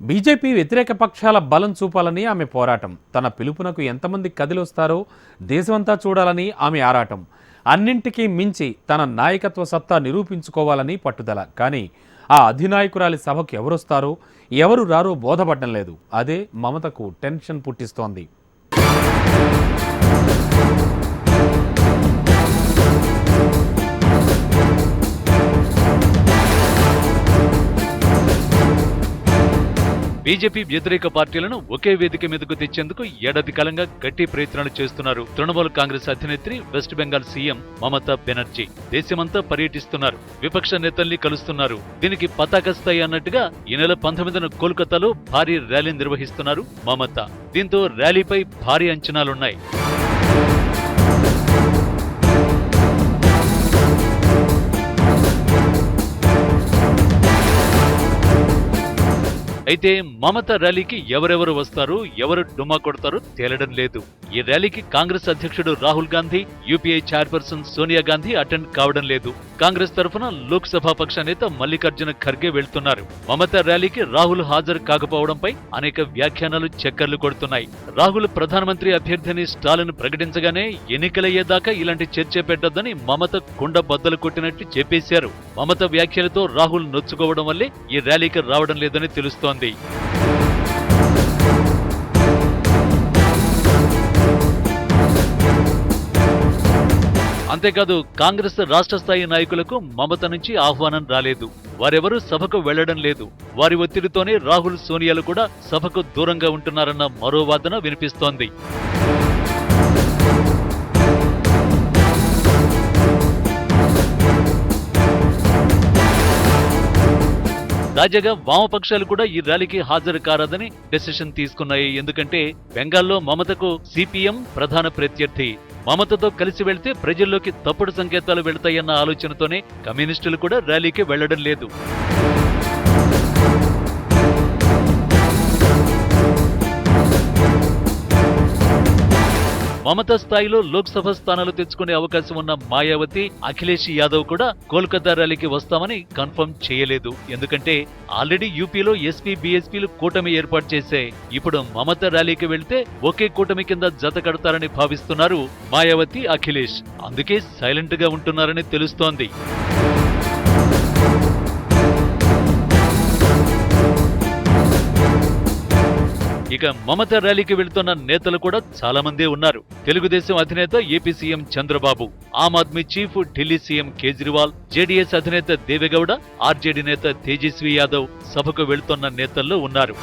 BJP వ్యతిరేక పక్షాల బలం చూపాలని ఆమె పోరాటం. తన పిలుపునకు ఎంతమంది కదిలొస్తారో దేశమంతా చూడాలని ఆమె ఆరాటం. అన్నింటికీ మించి తన నాయకత్వ సత్తా నిరూపించుకోవాలని పట్టుదల. కానీ ఆ అధినాయకురాలి సభకు ఎవరొస్తారో ఎవరు రారో బోధపడడం లేదు. అదే మమతకు టెన్షన్ పుట్టిస్తోంది. బీజేపీ వ్యతిరేక పార్టీలను ఒకే వేదిక మీదకు తెచ్చేందుకు ఏడాది కాలంగా గట్టి ప్రయత్నాలు చేస్తున్నారు తృణమూల్ కాంగ్రెస్ అధినేత్రి, వెస్ట్ బెంగాల్ సీఎం మమతా బెనర్జీ. దేశమంతా పర్యటిస్తున్నారు, విపక్ష నేతల్ని కలుస్తున్నారు. దీనికి పతాక స్థాయి అన్నట్టుగా ఈ నెల 19న కోల్కతాలో భారీ ర్యాలీ నిర్వహిస్తున్నారు మమతా. దీంతో ర్యాలీపై భారీ అంచనాలున్నాయి. అయితే మమత ర్యాలీకి ఎవరెవరు వస్తారు, ఎవరు డుమ్మా కొడతారో తేలడం లేదు. ఈ ర్యాలీకి కాంగ్రెస్ అధ్యక్షుడు Rahul Gandhi, UPI chairperson Sonia Gandhi attend కావడం లేదు. కాంగ్రెస్ తరఫున లోక్సభ పక్ష నేత మల్లికార్జున ఖర్గే వెళ్తున్నారు. మమత ర్యాలీకి రాహుల్ హాజరు కాకపోవడంపై అనేక వ్యాఖ్యానాలు చక్కర్లు కొడుతున్నాయి. రాహుల్ ప్రధానమంత్రి అభ్యర్థిని స్టాలిన్ ప్రకటించగానే ఎన్నికలయ్యేదాకా ఇలాంటి చర్చ పెట్టొద్దని మమత కుండ బద్దలు కొట్టినట్టు చెప్పేశారు. మమత వ్యాఖ్యలతో రాహుల్ నొచ్చుకోవడం వల్లే ఈ ర్యాలీకి రావడం లేదని తెలుస్తోంది. అంతేకాదు, కాంగ్రెస్ రాష్ట్ర స్థాయి నాయకులకు మమత నుంచి ఆహ్వానం రాలేదు. వారెవరూ సభకు వెళ్లడం లేదు. వారి ఒత్తిడితోనే రాహుల్, సోనియాలు కూడా సభకు దూరంగా ఉంటున్నారన్న మరో వాదన వినిపిస్తోంది. తాజాగా వామపక్షాలు కూడా ఈ ర్యాలీకి హాజరు కారాదని డెసిషన్ తీసుకున్నాయి. ఎందుకంటే బెంగాల్లో మమతకు సిపిఎం ప్రధాన ప్రత్యర్థి. మమతతో కలిసి వెళ్తే ప్రజల్లోకి తప్పుడు సంకేతాలు వెళతాయన్న ఆలోచనతోనే కమ్యూనిస్టులు కూడా ర్యాలీకి వెళ్లడం లేదు. మమతా స్థాయిలో లోక్సభ స్థానాలు తెచ్చుకునే అవకాశం ఉన్న మాయావతి, అఖిలేష్ యాదవ్ కూడా కోల్కతా ర్యాలీకి వస్తామని కన్ఫర్మ్ చేయలేదు. ఎందుకంటే ఆల్రెడీ యూపీలో ఎస్పీ, బీఎస్పీలు కూటమి ఏర్పాటు చేసే. ఇప్పుడు మమతా ర్యాలీకి వెళ్తే ఒకే కూటమి కింద జత కడతారని భావిస్తున్నారు మాయావతి, అఖిలేష్. అందుకే సైలెంట్ గా ఉంటున్నారని తెలుస్తోంది. ఇక మమత ర్యాలీకి వెళ్తున్న నేతలు కూడా చాలా మందే ఉన్నారు. తెలుగుదేశం అధినేత AP CM Chandrababu, Aam Aadmi chief Delhi CM Kejriwal, JDS అధినేత దేవేగౌడ, ఆర్జేడీ నేత తేజస్వి యాదవ్ సభకు వెళ్తున్న నేతల్లో ఉన్నారు.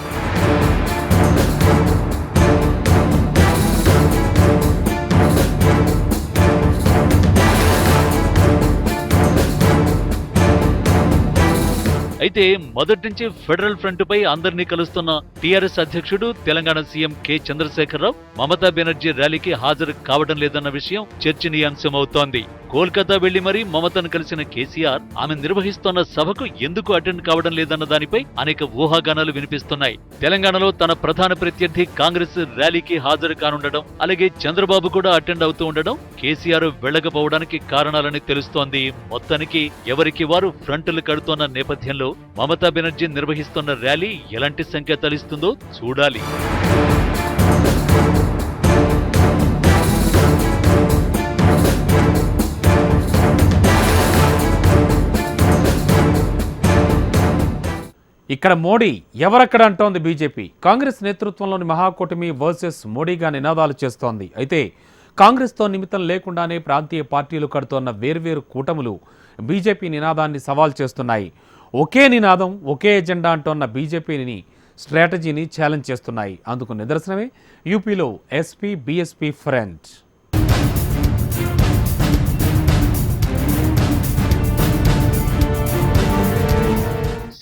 అయితే మొదటి నుంచి ఫెడరల్ ఫ్రంట్ పై అందరినీ కలుస్తున్న టీఆర్ఎస్ అధ్యక్షుడు, తెలంగాణ సీఎం కె చంద్రశేఖరరావు మమతా బెనర్జీ ర్యాలీకి హాజరు కావడం లేదన్న విషయం చర్చనీయాంశమవుతోంది. కోల్కతా వెళ్లి మరీ మమతను కలిసిన కేసీఆర్ ఆమె నిర్వహిస్తున్న సభకు ఎందుకు అటెండ్ కావడం లేదన్న దానిపై అనేక ఊహాగానాలు వినిపిస్తున్నాయి. తెలంగాణలో తన ప్రధాన ప్రత్యర్థి కాంగ్రెస్ ర్యాలీకి హాజరు కానుండడం, అలాగే చంద్రబాబు కూడా అటెండ్ అవుతూ ఉండడం కేసీఆర్ వెళ్లకపోవడానికి కారణాలని తెలుస్తోంది. మొత్తానికి ఎవరికి వారు ఫ్రంట్లు కడుతోన్న నేపథ్యంలో మమతా బెనర్జీ నిర్వహిస్తున్న ర్యాలీ ఎలాంటి సంకేతాలిస్తుందో చూడాలి. ఇక్కడ మోడీ ఎవరక్కడ అంటోంది బీజేపీ. కాంగ్రెస్ నేతృత్వంలోని మహాకూటమి వర్సెస్ మోడీగా నినాదాలు చేస్తోంది. అయితే కాంగ్రెస్తో నిమిత్తం లేకుండానే ప్రాంతీయ పార్టీలు కడుతోన్న వేర్వేరు కూటములు బీజేపీ నినాదాన్ని సవాల్ చేస్తున్నాయి. ఒకే నినాదం, ఒకే ఎజెండా అంటోన్న బీజేపీని స్ట్రాటజీని ఛాలెంజ్ చేస్తున్నాయి. అందుకు నిదర్శనమే యూపీలో SP, BSP front.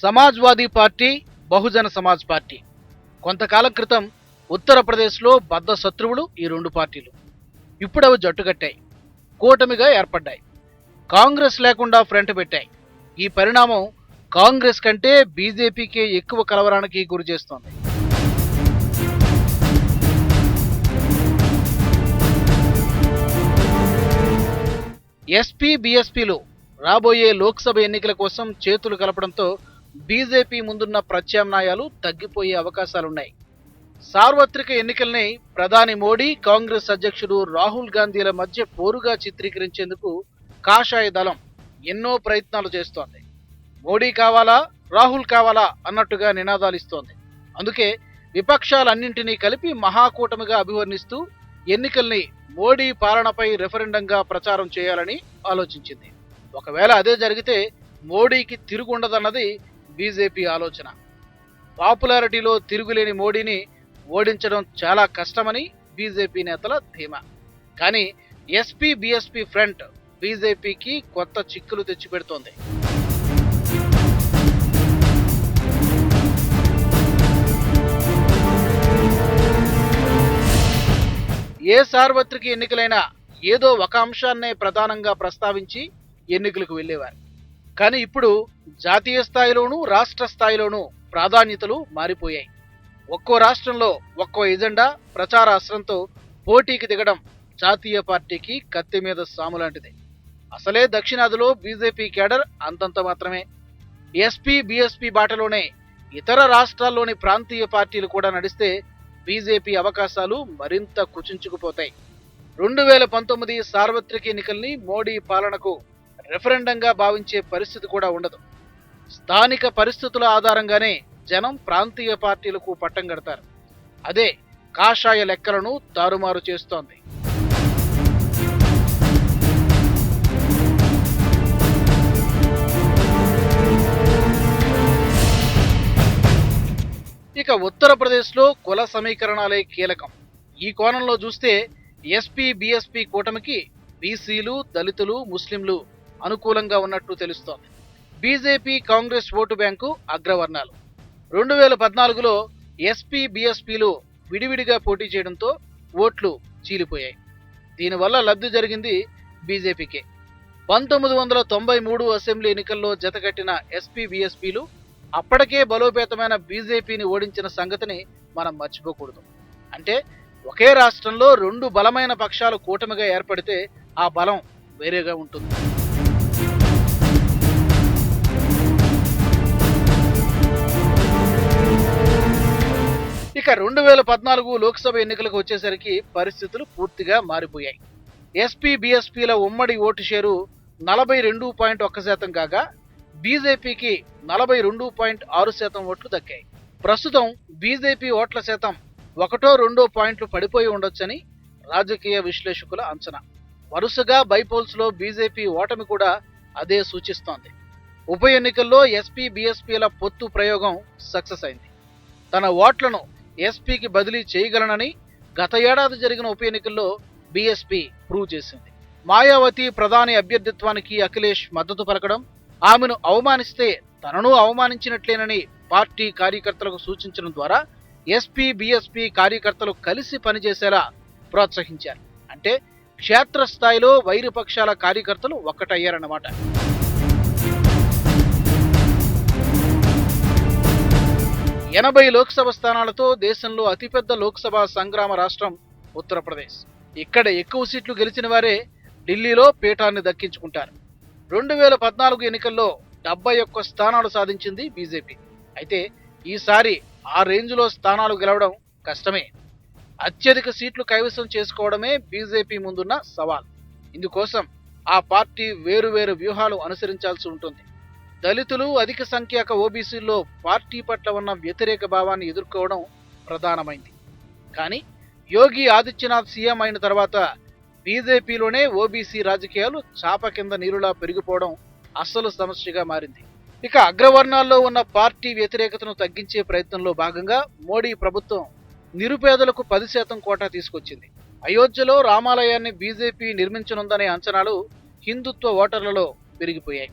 Samajwadi party, Bahujan Samaj party కొంతకాలం క్రితం ఉత్తరప్రదేశ్లో బద్ధ శత్రువులు ఈ రెండు పార్టీలు. ఇప్పుడు అవి జట్టుకట్టాయి, కూటమిగా ఏర్పడ్డాయి, కాంగ్రెస్ లేకుండా ఫ్రంట్ పెట్టాయి. ఈ పరిణామం కాంగ్రెస్ కంటే బీజేపీకి ఎక్కువ కలవరానికి గురి చేస్తోంది. ఎస్పీ, బీఎస్పీలు రాబోయే లోక్సభ ఎన్నికల కోసం చేతులు కలపడంతో బీజేపీ ముందున్న ప్రత్యామ్నాయాలు తగ్గిపోయే అవకాశాలున్నాయి. సార్వత్రిక ఎన్నికల్ని ప్రధాని మోడీ, కాంగ్రెస్ అధ్యక్షుడు రాహుల్ గాంధీల మధ్య పోరుగా చిత్రీకరించేందుకు కాషాయ దళం ఎన్నో ప్రయత్నాలు చేస్తోంది. మోడీ కావాలా, రాహుల్ కావాలా అన్నట్టుగా నినాదాలు ఇస్తోంది. అందుకే విపక్షాలన్నింటినీ కలిపి మహాకూటమిగా అభివర్ణిస్తూ ఎన్నికల్ని మోడీ పాలనపై రెఫరెండంగా ప్రచారం చేయాలని ఆలోచించింది. ఒకవేళ అదే జరిగితే మోడీకి తిరుగుండదన్నది బీజేపీ ఆలోచన. పాపులారిటీలో తిరుగులేని మోడీని ఓడించడం చాలా కష్టమని బీజేపీ నేతల ధీమా. కానీ ఎస్పీ బీఎస్పీ ఫ్రంట్ బీజేపీకి కొత్త చిక్కులు తెచ్చిపెడుతోంది. ఏ సార్వత్రిక ఎన్నికలైనా ఏదో ఒక అంశాన్నే ప్రధానంగా ప్రస్తావించి ఎన్నికలకు వెళ్లేవారు. కానీ ఇప్పుడు జాతీయ స్థాయిలోనూ రాష్ట్ర స్థాయిలోనూ ప్రాధాన్యతలు మారిపోయాయి. ఒక్కో రాష్ట్రంలో ఒక్కో ఎజెండా, ప్రచార అస్త్రంతో పోటీకి దిగడం జాతీయ పార్టీకి కత్తి మీద సాము లాంటిది. అసలే దక్షిణాదిలో బీజేపీ కేడర్ అంతంత మాత్రమే. ఎస్పీ బీఎస్పీ బాటలోనే ఇతర రాష్ట్రాల్లోని ప్రాంతీయ పార్టీలు కూడా నడిస్తే బీజేపీ అవకాశాలు మరింత కుచించుకుపోతాయి. 2019 సార్వత్రిక ఎన్నికల్ని మోడీ పాలనకు రెఫరెండంగా భావించే పరిస్థితి కూడా ఉండదు. స్థానిక పరిస్థితుల ఆధారంగానే జనం ప్రాంతీయ పార్టీలకు పట్టం కడతారు. అదే కాషాయ లెక్కలను తారుమారు చేస్తోంది. ఇక ఉత్తరప్రదేశ్లో కుల సమీకరణాలే కీలకం. ఈ కోణంలో చూస్తే ఎస్పీ బీఎస్పీ కూటమికి బీసీలు, దళితులు, ముస్లింలు అనుకూలంగా ఉన్నట్టు తెలుస్తోంది. బీజేపీ, కాంగ్రెస్ ఓటు బ్యాంకు అగ్రవర్ణాలు. 2014లో ఎస్పీ బీఎస్పీలు విడివిడిగా పోటీ చేయడంతో ఓట్లు చీలిపోయాయి. దీనివల్ల లబ్ధి జరిగింది బీజేపీకే. 1993 అసెంబ్లీ ఎన్నికల్లో జతకట్టిన ఎస్పీ బీఎస్పీలు అప్పటికే బలోపేతమైన బీజేపీని ఓడించిన సంగతిని మనం మర్చిపోకూడదు. అంటే ఒకే రాష్ట్రంలో 2 బలమైన పక్షాలు కూటమిగా ఏర్పడితే ఆ బలం వేరేగా ఉంటుంది. ఇక 2014 లోక్సభ ఎన్నికలకు వచ్చేసరికి పరిస్థితులు పూర్తిగా మారిపోయాయి. ఎస్పీ బీఎస్పీల ఉమ్మడి ఓటు షేరు 42.1% కాగా బీజేపీకి 42.6% ఓట్లు దక్కాయి. ప్రస్తుతం బీజేపీ ఓట్ల శాతం 1-2 పాయింట్లు పడిపోయి ఉండొచ్చని రాజకీయ విశ్లేషకుల అంచనా. వరుసగా బైపోల్స్లో బీజేపీ ఓటమి కూడా అదే సూచిస్తోంది. ఉప ఎన్నికల్లో ఎస్పీ బీఎస్పీల పొత్తు ప్రయోగం సక్సెస్ అయింది. తన ఓట్లను ఎస్పీకి బదిలీ చేయగలనని గత ఏడాది జరిగిన ఉప ఎన్నికల్లో బీఎస్పీ ప్రూవ్ చేసింది. మాయావతి ప్రధాని అభ్యర్థిత్వానికి అఖిలేష్ మద్దతు పలకడం, ఆమెను అవమానిస్తే తనను అవమానించినట్లేనని పార్టీ కార్యకర్తలకు సూచించడం ద్వారా ఎస్పీ బీఎస్పీ కార్యకర్తలు కలిసి పనిచేసేలా ప్రోత్సహించారు. అంటే క్షేత్రస్థాయిలో వైరుపక్షాల కార్యకర్తలు ఒక్కటయ్యారన్నమాట. ఎనభై లోక్సభ స్థానాలతో దేశంలో అతిపెద్ద లోక్సభ సంగ్రామ రాష్ట్రం ఉత్తరప్రదేశ్. ఇక్కడ ఎక్కువ సీట్లు గెలిచిన వారే ఢిల్లీలో పీఠాన్ని దక్కించుకుంటారు. 2014 ఎన్నికల్లో 71 స్థానాలు సాధించింది బీజేపీ. అయితే ఈసారి ఆ రేంజ్లో స్థానాలు గెలవడం కష్టమే. అత్యధిక సీట్లు కైవసం చేసుకోవడమే బీజేపీ ముందున్న సవాల్. ఇందుకోసం ఆ పార్టీ వేరువేరు వ్యూహాలు అనుసరించాల్సి ఉంటుంది. దళితులు, అధిక సంఖ్యాక ఓబీసీల్లో పార్టీ పట్ల ఉన్న వ్యతిరేక భావాన్ని ఎదుర్కోవడం ప్రధానమైంది. కానీ యోగి ఆదిత్యనాథ్ సీఎం అయిన తర్వాత బీజేపీలోనే ఓబీసీ రాజకీయాలు చాప కింద నీరులా పెరిగిపోవడం అసలు సమస్యగా మారింది. ఇక అగ్రవర్ణాల్లో ఉన్న పార్టీ వ్యతిరేకతను తగ్గించే ప్రయత్నంలో భాగంగా మోడీ ప్రభుత్వం నిరుపేదలకు 10% కోటా తీసుకొచ్చింది. అయోధ్యలో రామాలయాన్ని బీజేపీ నిర్మించనుందనే అంచనాలు హిందుత్వ ఓటర్లలో పెరిగిపోయాయి.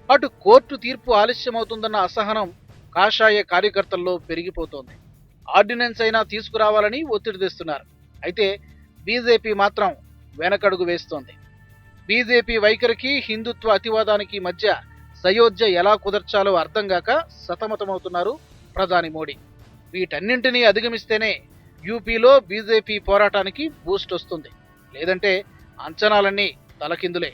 అటు కోర్టు తీర్పు ఆలస్యమవుతుందన్న అసహనం కాషాయ కార్యకర్తల్లో పెరిగిపోతోంది. ఆర్డినెన్స్ అయినా తీసుకురావాలని ఒత్తిడి తెస్తున్నారు. అయితే బీజేపీ మాత్రం వెనకడుగు వేస్తోంది. బీజేపీ వైఖరికి, హిందుత్వ అతివాదానికి మధ్య సయోధ్య ఎలా కుదర్చాలో అర్థం కాక సతమతమవుతున్నారు ప్రధాని మోడీ. వీటన్నింటినీ అధిగమిస్తేనే యూపీలో బీజేపీ పోరాటానికి బూస్ట్ వస్తుంది. లేదంటే అంచనాలన్నీ తలకిందులే.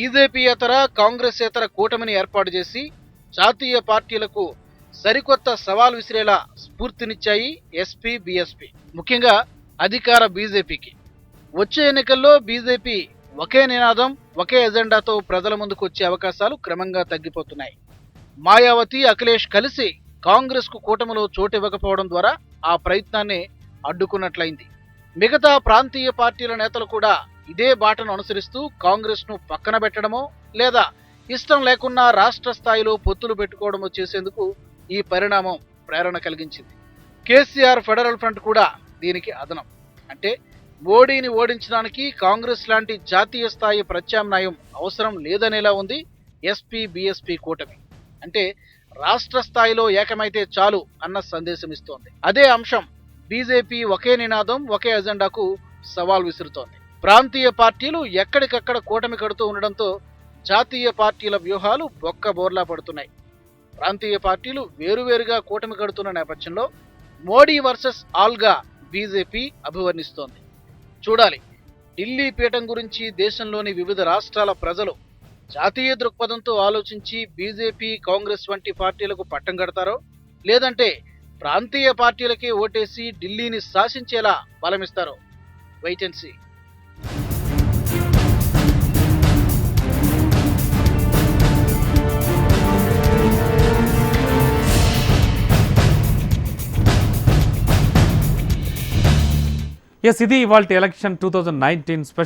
బీజేపీయేతర కాంగ్రెసేతర కూటమిని ఏర్పాటు చేసి జాతీయ పార్టీలకు సరికొత్త సవాల్ విసిరేలా స్ఫూర్తినిచ్చాయి ఎస్పీ బీఎస్పీ. ముఖ్యంగా అధికార బీజేపీకి. వచ్చే ఎన్నికల్లో బీజేపీ ఒకే నినాదం, ఒకే ఎజెండాతో ప్రజల ముందుకు వచ్చే అవకాశాలు క్రమంగా తగ్గిపోతున్నాయి. మాయావతి, అఖిలేష్ కలిసి కాంగ్రెస్కు కూటమిలో చోటివ్వకపోవడం ద్వారా ఆ ప్రయత్నాన్ని అడ్డుకున్నట్లయింది. మిగతా ప్రాంతీయ పార్టీల నేతలు కూడా ఇదే బాటను అనుసరిస్తూ కాంగ్రెస్ను పక్కన పెట్టడమో లేదా ఇష్టం లేకున్నా రాష్ట్ర స్థాయిలో పొత్తులు పెట్టుకోవడమో చేసేందుకు ఈ పరిణామం ప్రేరణ కలిగించింది. కేసీఆర్ ఫెడరల్ ఫ్రంట్ కూడా దీనికి అదనం. అంటే మోడీని ఓడించడానికి కాంగ్రెస్ లాంటి జాతీయ స్థాయి ప్రత్యామ్నాయం అవసరం లేదనేలా ఉంది ఎస్పీ బీఎస్పీ కూటమి. అంటే రాష్ట్ర స్థాయిలో ఏకమైతే చాలు అన్న సందేశం ఇస్తోంది. అదే అంశం బీజేపీ ఒకే నినాదం, ఒకే ఎజెండాకు సవాల్ విసురుతోంది. ప్రాంతీయ పార్టీలు ఎక్కడికక్కడ కూటమి కడుతూ ఉండడంతో జాతీయ పార్టీల వ్యూహాలు బొక్కబోర్లా పడుతున్నాయి. ప్రాంతీయ పార్టీలు వేరువేరుగా కూటమి కడుతున్న నేపథ్యంలో మోడీ వర్సెస్ ఆల్గా బీజేపీ అభివర్ణిస్తోంది. చూడాలి, ఢిల్లీ పీఠం గురించి దేశంలోని వివిధ రాష్ట్రాల ప్రజలు జాతీయ దృక్పథంతో ఆలోచించి బీజేపీ, కాంగ్రెస్ వంటి పార్టీలకు పట్టం కడతారో లేదంటే ప్రాంతీయ పార్టీలకే ఓటేసి ఢిల్లీని శాసించేలా బలమిస్తారో. Wait and see. ఎస్, ఇది ఇవాల్టి ఎలక్షన్ 2019 స్పెషల్.